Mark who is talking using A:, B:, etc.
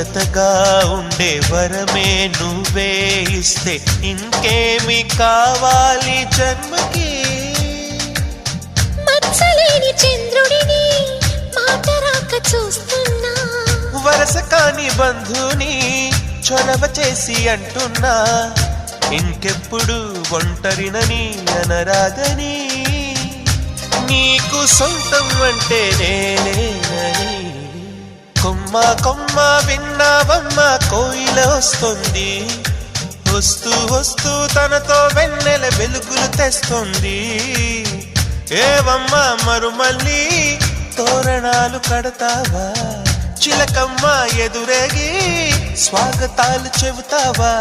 A: జతగా ఉండే వరమే నువ్వే ఇస్తే ఇంకేమి కావాలి జన్మకి.
B: మచ్చలేని చంద్రుడిని మాట రాక చూస్తున్నా,
A: వరస కాని బంధుని చొరవ చేసి అంటున్నా, ఇంకెప్పుడు ఒంటరినని అనరాదని, నీకు సొంతం అంటే నేనేనని. కొమ్మ కొమ్మ విన్నావమ్మ కోయిల వస్తుంది, వస్తూ వస్తూ తనతో వెన్నెల వెలుగులు తెస్తుంది. ఏవమ్మ మరుమల్లి తోరణాలు కడతావా, చిలకమ్మ ఎదురేగి స్వాగతాలు చెబుతావా.